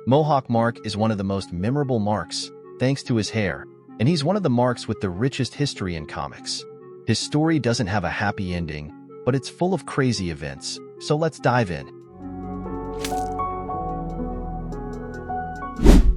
Mohawk Mark is one of the most memorable marks, thanks to his hair, and he's one of the marks with the richest history in comics. His story doesn't have a happy ending, but it's full of crazy events, so let's dive in.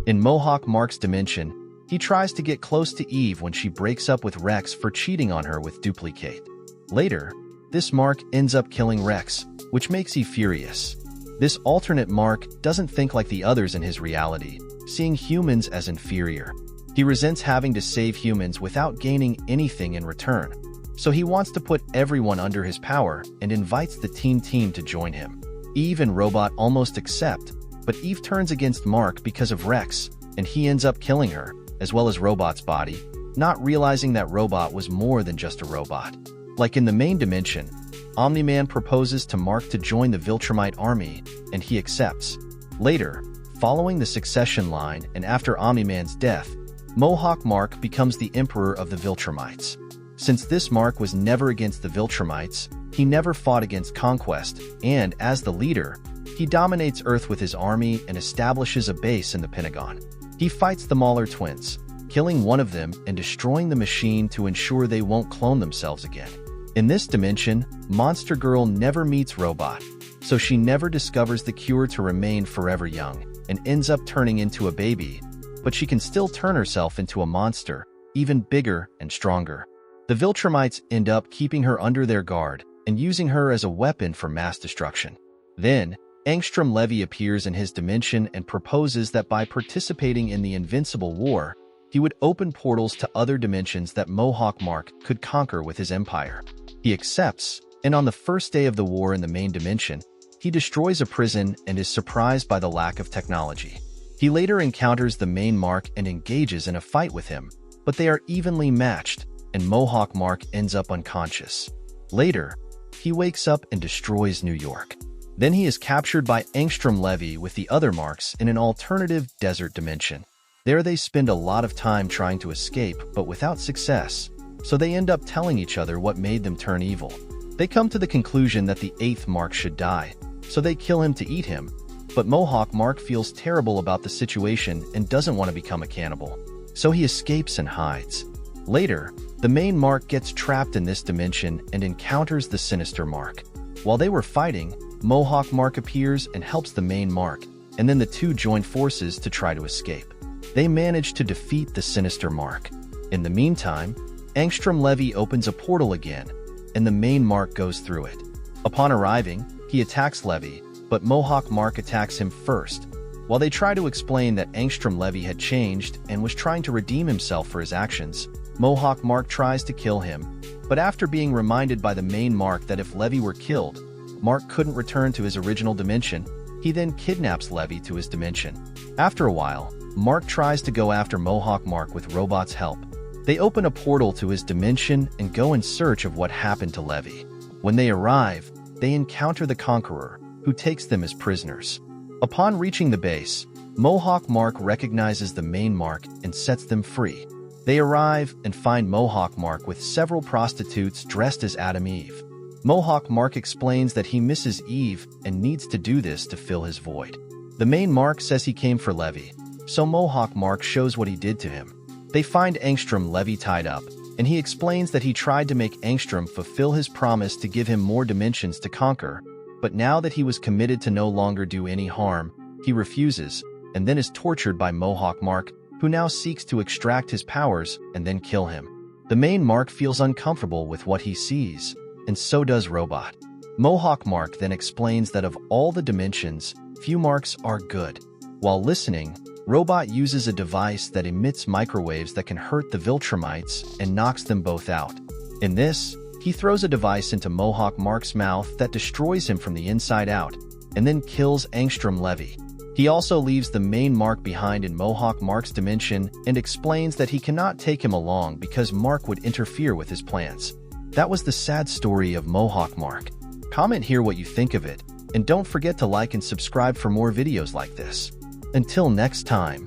In Mohawk Mark's dimension, he tries to get close to Eve when she breaks up with Rex for cheating on her with Duplicate. Later, this Mark ends up killing Rex, which makes Eve furious. This alternate Mark doesn't think like the others in his reality, seeing humans as inferior. He resents having to save humans without gaining anything in return, so he wants to put everyone under his power and invites the Teen Team to join him. Eve and Robot almost accept, but Eve turns against Mark because of Rex, and he ends up killing her, as well as Robot's body, not realizing that Robot was more than just a robot. Like in the main dimension, Omni-Man proposes to Mark to join the Viltrumite army, and he accepts. Later, following the succession line and after Omni-Man's death, Mohawk Mark becomes the Emperor of the Viltrumites. Since this Mark was never against the Viltrumites, he never fought against Conquest, and as the leader, he dominates Earth with his army and establishes a base in the Pentagon. He fights the Mauler twins, killing one of them and destroying the machine to ensure they won't clone themselves again. In this dimension, Monster Girl never meets Robot, so she never discovers the cure to remain forever young and ends up turning into a baby, but she can still turn herself into a monster, even bigger and stronger. The Viltrumites end up keeping her under their guard and using her as a weapon for mass destruction. Then, Angstrom Levy appears in his dimension and proposes that by participating in the Invincible War, he would open portals to other dimensions that Mohawk Mark could conquer with his empire. He accepts, and on the first day of the war in the main dimension, he destroys a prison and is surprised by the lack of technology. He later encounters the main Mark and engages in a fight with him, but they are evenly matched, and Mohawk Mark ends up unconscious. Later, he wakes up and destroys New York. Then he is captured by Angstrom Levy with the other Marks in an alternative desert dimension. There they spend a lot of time trying to escape, but without success, so they end up telling each other what made them turn evil. They come to the conclusion that the 8th Mark should die, so they kill him to eat him, but Mohawk Mark feels terrible about the situation and doesn't want to become a cannibal, so he escapes and hides. Later, the main Mark gets trapped in this dimension and encounters the Sinister Mark. While they were fighting, Mohawk Mark appears and helps the main Mark, and then the two join forces to try to escape. They manage to defeat the Sinister Mark. In the meantime, Angstrom Levy opens a portal again, and the main Mark goes through it. Upon arriving, he attacks Levy, but Mohawk Mark attacks him first. While they try to explain that Angstrom Levy had changed and was trying to redeem himself for his actions, Mohawk Mark tries to kill him, but after being reminded by the main Mark that if Levy were killed, Mark couldn't return to his original dimension, he then kidnaps Levy to his dimension. After a while, Mark tries to go after Mohawk Mark with Robot's help. They open a portal to his dimension and go in search of what happened to Levy. When they arrive, they encounter the Conqueror, who takes them as prisoners. Upon reaching the base, Mohawk Mark recognizes the main Mark and sets them free. They arrive and find Mohawk Mark with several prostitutes dressed as Adam Eve. Mohawk Mark explains that he misses Eve and needs to do this to fill his void. The main Mark says he came for Levy, so Mohawk Mark shows what he did to him. They find Angstrom Levy tied up, and he explains that he tried to make Angstrom fulfill his promise to give him more dimensions to conquer, but now that he was committed to no longer do any harm, he refuses, and then is tortured by Mohawk Mark, who now seeks to extract his powers and then kill him. The main Mark feels uncomfortable with what he sees, and so does Robot. Mohawk Mark then explains that of all the dimensions, few Marks are good. While listening, Robot uses a device that emits microwaves that can hurt the Viltrumites and knocks them both out. In this, he throws a device into Mohawk Mark's mouth that destroys him from the inside out, and then kills Angstrom Levy. He also leaves the main Mark behind in Mohawk Mark's dimension and explains that he cannot take him along because Mark would interfere with his plans. That was the sad story of Mohawk Mark. Comment here what you think of it, and don't forget to like and subscribe for more videos like this. Until next time.